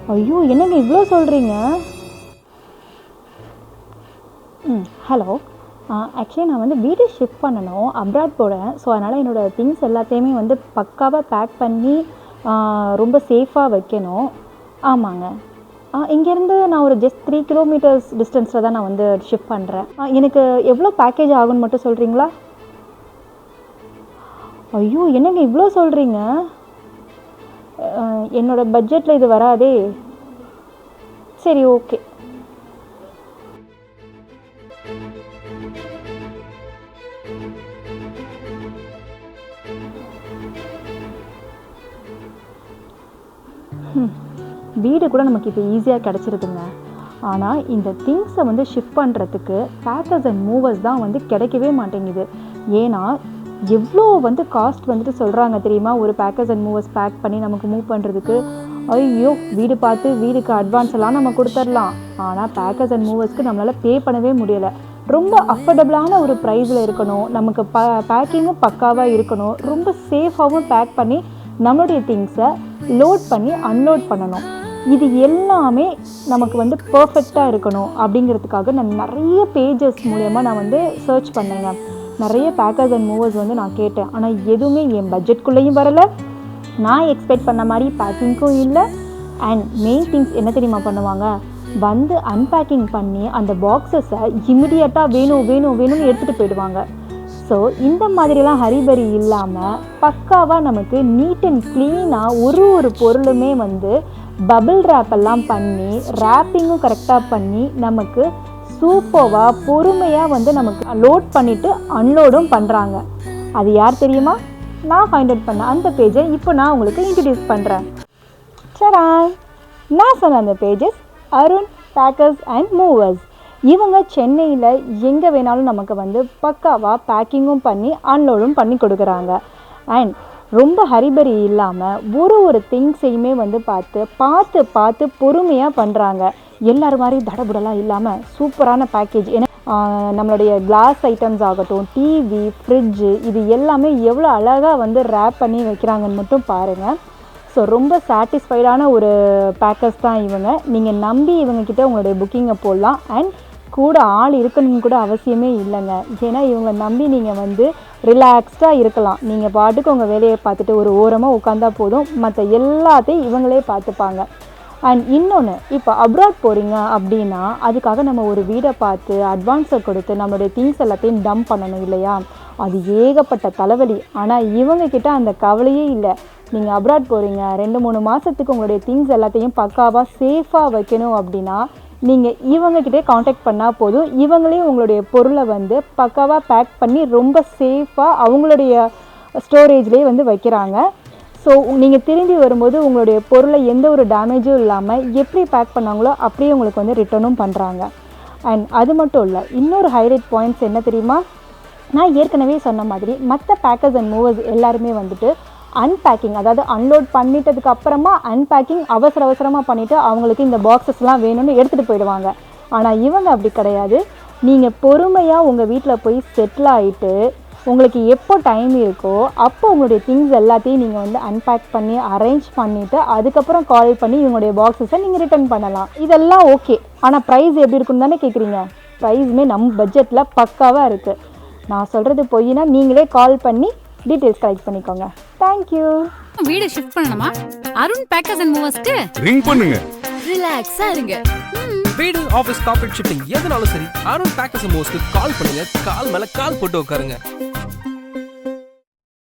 ஐயோ என்னங்க இவ்வளோ சொல்கிறீங்க? ஹலோ. ஆக்சுவலி நான் வந்து வீடு ஷிஃப்ட் பண்ணணும், அப்ராட் போகிறேன். ஸோ அதனால் என்னோடய திங்ஸ் எல்லாத்தையுமே வந்து பக்காவாக பேக் பண்ணி ரொம்ப சேஃபாக வைக்கணும். ஆமாங்க. இங்கேருந்து நான் ஒரு ஜஸ்ட் 3 கிலோமீட்டர்ஸ் டிஸ்டன்ஸில் தான் நான் வந்து ஷிஃப்ட் பண்ணுறேன். எனக்கு எவ்வளோ பேக்கேஜ் ஆகுன்னு மட்டும் சொல்கிறீங்களா? ஐயோ என்னங்க இவ்வளோ சொல்கிறீங்க? என்னோடய பட்ஜெட்டில் இது வராதே. சரி, ஓகே. வீடு கூட நமக்கு இப்போ ஈஸியாக கிடச்சிருதுங்க. ஆனால் இந்த திங்ஸை வந்து ஷிஃப்ட் பண்ணுறதுக்கு பேக்கர்ஸ் அண்ட் மூவர்ஸ் தான் வந்து கிடைக்கவே மாட்டேங்குது. ஏன்னா எவ்வளோ வந்து காஸ்ட் வந்துட்டு சொல்கிறாங்க தெரியுமா? ஒரு பேக்கர்ஸ் அண்ட் மூவர்ஸ் பேக் பண்ணி நமக்கு மூவ் பண்ணுறதுக்கு. ஐயோ, வீடு பார்த்து வீடுக்கு அட்வான்ஸ் எல்லாம் நம்ம கொடுத்துடலாம். ஆனால் பேக்கர்ஸ் அண்ட் மூவர்ஸ்க்கு நம்மளால் பே பண்ணவே முடியலை. ரொம்ப அஃபோர்டபுளான ஒரு ப்ரைஸில் இருக்கணும், நமக்கு பேக்கிங்கும் பக்காவாக இருக்கணும், ரொம்ப சேஃபாகவும் பேக் பண்ணி நம்மளுடைய திங்ஸை லோட் பண்ணி அன்லோட் பண்ணணும். இது எல்லாமே நமக்கு வந்து பர்ஃபெக்டாக இருக்கணும். அப்படிங்கிறதுக்காக நான் நிறைய பேஜஸ் மூலயமா நான் வந்து சர்ச் பண்ணேங்க. நிறைய பேக்கர்ஸ் அண்ட் மூவர்ஸ் வந்து நான் கேட்டேன். ஆனால் எதுவுமே என் பட்ஜெட்குள்ளேயும் வரலை, நான் எக்ஸ்பெக்ட் பண்ண மாதிரி பேக்கிங்க்கும் இல்லை. அண்ட் மெயின் திங்ஸ் என்ன தெரியுமா பண்ணுவாங்க? வந்து அன்பேக்கிங் பண்ணி அந்த பாக்ஸஸை இமிடியட்டாக வேணும்னு எடுத்துகிட்டு போயிடுவாங்க. ஸோ இந்த மாதிரிலாம் ஹரிபரி இல்லாமல் பக்காவாக நமக்கு நீட் அண்ட் க்ளீனாக ஒரு பொருளுமே வந்து பபிள் ரேப்பெல்லாம் பண்ணி ரேப்பிங்கும் கரெக்டாக பண்ணி நமக்கு சூப்பராக பொறுமையாக வந்து நமக்கு லோட் பண்ணிவிட்டு அன்லோடும் பண்ணுறாங்க. அது யார் தெரியுமா? நான் ஃபைண்ட் அவுட் பண்ண அந்த பேஜை இப்போ நான் உங்களுக்கு இன்ட்ரடியூஸ் பண்ணுறேன். சரா, நான் சொன்ன அந்த pages Arun packers and movers. இவங்க சென்னையில் எங்கே வேணாலும் நமக்கு வந்து பக்காவாக பேக்கிங்கும் பண்ணி அன்லோடும் பண்ணி கொடுக்குறாங்க. அண்ட் ரொம்ப ஹரிபரி இல்லாமல் ஒரு திங்ஸையுமே வந்து பார்த்து பொறுமையாக பண்ணுறாங்க. எல்லோரும் மாதிரி தடபுடலாம் இல்லாமல் சூப்பரான பேக்கேஜ். ஏன்னா நம்மளுடைய கிளாஸ் ஐட்டம்ஸ் ஆகட்டும், டிவி, ஃப்ரிட்ஜு, இது எல்லாமே எவ்வளோ அழகாக வந்து ரேப் பண்ணி வைக்கிறாங்கன்னு மட்டும் பாருங்கள். ஸோ ரொம்ப சாட்டிஸ்ஃபைடான ஒரு பேக்கர்ஸ் தான் இவங்க. நீங்கள் நம்பி இவங்கக்கிட்ட உங்களுடைய புக்கிங்கை போடலாம். அண்ட் கூட ஆள் இருக்கணும்னு கூட அவசியமே இல்லைங்க. ஏன்னா இவங்களை நம்பி நீங்கள் வந்து ரிலாக்ஸ்டாக இருக்கலாம். நீங்கள் பாட்டுக்கு உங்கள் வேலையை பார்த்துட்டு ஒரு ஓரமாக உட்காந்தா போதும், மற்ற எல்லாத்தையும் இவங்களே பார்த்துப்பாங்க. அண்ட் இன்னொன்று, இப்போ அப்ராட் போகிறீங்க அப்படின்னா அதுக்காக நம்ம ஒரு வீடை பார்த்து அட்வான்ஸை கொடுத்து நம்மளுடைய திங்ஸ் எல்லாத்தையும் டம்ப் பண்ணணும் இல்லையா? அது ஏகப்பட்ட தலைவலி. ஆனால் இவங்கக்கிட்ட அந்த கவலையே இல்லை. நீங்கள் அப்ராட் போகிறீங்க, 2-3 மாதத்துக்கு உங்களுடைய திங்ஸ் எல்லாத்தையும் பக்காவாக சேஃபாக வைக்கணும் அப்படின்னா நீங்கள் இவங்கக்கிட்டே காண்டாக்ட் பண்ணால் போதும். இவங்களே உங்களுடைய பொருளை வந்து பக்காவாக பேக் பண்ணி ரொம்ப சேஃபாக அவங்களுடைய ஸ்டோரேஜ்லேயே வந்து வைக்கிறாங்க. ஸோ நீங்கள் திரும்பி வரும்போது உங்களுடைய பொருளை எந்த ஒரு டேமேஜும் இல்லாமல் எப்படி பேக் பண்ணாங்களோ அப்படியே உங்களுக்கு வந்து ரிட்டர்னும் பண்ணுறாங்க. அண்ட் அது மட்டும் இல்லை, இன்னொரு ஹைலைட் பாயிண்ட்ஸ் என்ன தெரியுமா? நான் ஏற்கனவே சொன்ன மாதிரி மற்ற பேக்கர்ஸ் அண்ட் மூவர்ஸ் எல்லாருமே வந்துட்டு அன்பேக்கிங், அதாவது அன்லோட் பண்ணிட்டதுக்கு அப்புறமா அன்பேக்கிங் அவசரமாக பண்ணிவிட்டு அவங்களுக்கு இந்த பாக்ஸஸ்லாம் வேணும்னு எடுத்துகிட்டு போயிடுவாங்க. ஆனால் இவங்க அப்படி கிடையாது. நீங்கள் பொறுமையாக உங்கள் வீட்டில் போய் செட்டில் ஆகிட்டு உங்களுக்கு எப்போ டைம் இருக்கோ அப்போ உங்களுடைய திங்ஸ் எல்லாத்தையும் நீங்கள் வந்து அன்பேக் பண்ணி அரேஞ்ச் பண்ணிவிட்டு அதுக்கப்புறம் கால் பண்ணி இவங்களுடைய பாக்ஸஸை நீங்கள் ரிட்டர்ன் பண்ணலாம். இதெல்லாம் ஓகே. ஆனால் ப்ரைஸ் எப்படி இருக்குன்னு தானே கேட்குறீங்க? ப்ரைஸுமே நம்ம பட்ஜெட்டில் பக்காவாக இருக்குது. நான் சொல்கிறது பொய்னா நீங்களே கால் பண்ணி டீடைல்ஸ் கலெக்ட் பண்ணிக்கோங்க. தேங்க்யூ. வீடு ஷிஃப்ட் பண்ணணுமா? அருண் பேக்கர்ஸ் அண்ட் மூவர்ஸ்க்கு ரிங் பண்ணுங்க. ரிலாக்ஸா இருங்க. வீடு, ஆபீஸ், கார்ப்பரேட் ஷிஃப்டிங் எதுனாலும் சரி அருண் பேக்கர்ஸ் அண்ட் மூவர்ஸ்க்கு கால் பண்ணுங்க. கால் மேல கால் போட்டு உட்காருங்க.